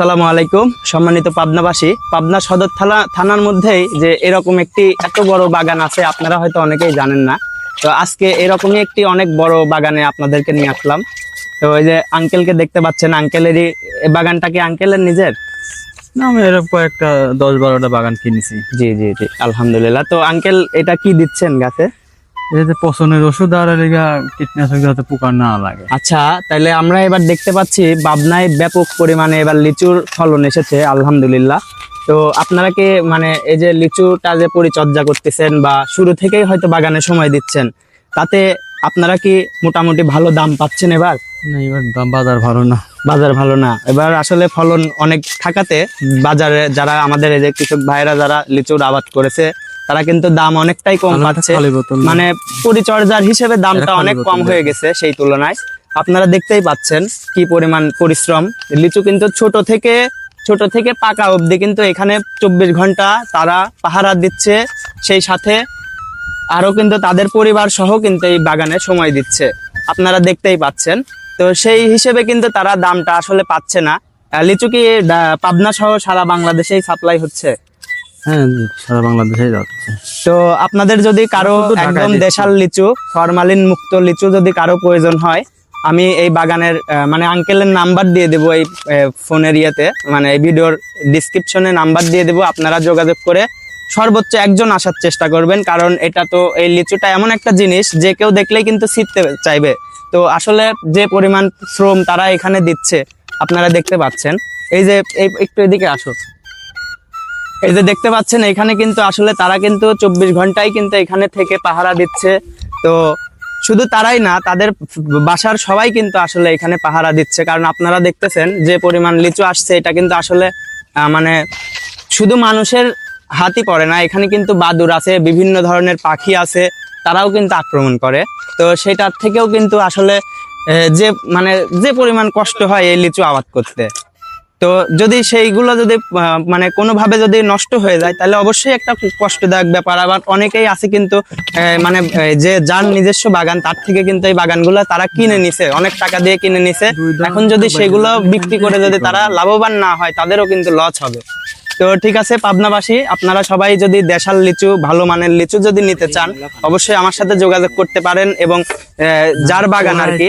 আসসালামু আলাইকুম সম্মানিত পাবনাবাসী। পাবনা সদর থানার মধ্যেই যে এরকম একটি এত বড় বাগান আছে আপনারা হয়তো অনেকেই জানেন না। তো আজকে এরকমই একটি অনেক বড় বাগানে আপনাদেরকে নিয়ে আসলাম। তো ওই যে আঙ্কেলকে দেখতে পাচ্ছেন, আঙ্কেলেরই বাগানটা কি আঙ্কেলের নিজের? না, আমি এরকম একটা 10-12টা বাগান কিনেছি। জি জি জি, আলহামদুলিল্লাহ। তো আঙ্কেল এটা কি দিচ্ছেন গাছে? এই যে পচনের ওষুধ আর এদিকে কীটনাশক যাতে পোকা না লাগে। আচ্ছা, তাহলে আমরা এবার দেখতে পাচ্ছি পাবনায় ব্যাপক পরিমাণে এবার লিচুর ফলন এসেছে আলহামদুলিল্লাহ। তো আপনারা কি মানে এই যে লিচুটা যে পরিচর্যা করতেছেন বা শুরু থেকেই হয়তো বাগানে সময় দিচ্ছেন, তাতে আপনারা কি মোটামুটি ভালো দাম পাচ্ছেন? এবার না, এবার বাজার ভালো না। বাজার ভালো না, এবার আসলে ফলন অনেক থাকাতে বাজারে যারা আমাদের এই যে কৃষক ভাইরা যারা লিচুর আবাদ করেছে তারা কিন্তু দাম অনেকটাই কম পাচ্ছে। মানে পরিচর্যার হিসেবে দামটা অনেক কম হয়ে গেছে সেই তুলনায়। আপনারা দেখতেই পাচ্ছেন কি পরিমাণ পরিশ্রম। লিচু কিন্তু ছোট থেকে পাকা অবধি কিন্তু এখানে 24 ঘন্টা তারা পাহারা দিচ্ছে, সেই সাথে আরো কিন্তু তাদের পরিবার সহ কিন্তু এই বাগানে সময় দিচ্ছে, আপনারা দেখতেই পাচ্ছেন। তো সেই হিসেবে কিন্তু তারা দামটা আসলে পাচ্ছে না। লিচু কি পাবনা সহ সারা বাংলাদেশেই সাপ্লাই হচ্ছে? হ্যাঁ, সারা বাংলাদেশে যাচ্ছে। তো আপনাদের যদি কারো একদম দেশাল লিচু, ফরমালিন মুক্ত লিচু যদি কারো প্রয়োজন হয়, আমি এই বাগানের মানে আঙ্কেলের নাম্বার দিয়ে দেবো এই ফোনের ইয়েতে, মানে এই ভিডিওর ডিসক্রিপশনে নাম্বার দিয়ে দেবো। আপনারা যোগাযোগ করে সর্বোচ্চ একজন আসার চেষ্টা করবেন, কারণ এটা তো এই লিচুটা এমন একটা জিনিস যে কেউ দেখলেই কিন্তু ছিঁড়তে চাইবে। তো আসলে যে পরিমাণ শ্রম তারা এখানে দিচ্ছে আপনারা দেখতে পাচ্ছেন। এই যে একটু এদিকে আসো, এই যে দেখতে পাচ্ছেন এখানে কিন্তু আসলে তারা কিন্তু 24 ঘন্টায় কিন্তু এখানে থেকে পাহারা দিচ্ছে। তো শুধু তারাই না, তাদের বাসার সবাই কিন্তু আসলে এখানে পাহারা দিচ্ছে, কারণ আপনারা দেখতেছেন যে পরিমাণ লিচু আসছে, এটা কিন্তু আসলে মানে শুধু মানুষের হাতই পড়ে না, এখানে কিন্তু বাদুড় আছে, বিভিন্ন ধরনের পাখি আছে, তারাও কিন্তু আক্রমণ করে। তো সেটার থেকেও কিন্তু আসলে যে মানে যে পরিমাণ কষ্ট হয় এই লিচু আবাদ করতে, তো যদি সেইগুলো যদি মানে কোনোভাবে যদি নষ্ট হয়ে যায় তাহলে অবশ্যই একটা কষ্টদায়ক ব্যাপার। আবার অনেকেই আছে কিন্তু মানে যে যার নিজস্ব বাগান তার থেকে কিন্তু এই বাগানগুলো তারা কিনে নিছে, অনেক টাকা দিয়ে কিনে নিছে। এখন যদি সেগুলো বিক্রি করে যদি তারা লাভবান না হয় তাদেরও কিন্তু লস হবে। তো ঠিক আছে পাবনাবাসী, আপনারা সবাই যদি দেশাল লিচু, ভালো মানের লিচু যদি নিতে চান অবশ্যই আমার সাথে যোগাযোগ করতে পারেন, এবং যার বাগান আর কি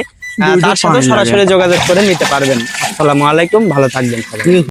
তার সাথে সরাসরি যোগাযোগ করে নিতে পারবেন। আসসালামু আলাইকুম, ভালো থাকবেন সবাই।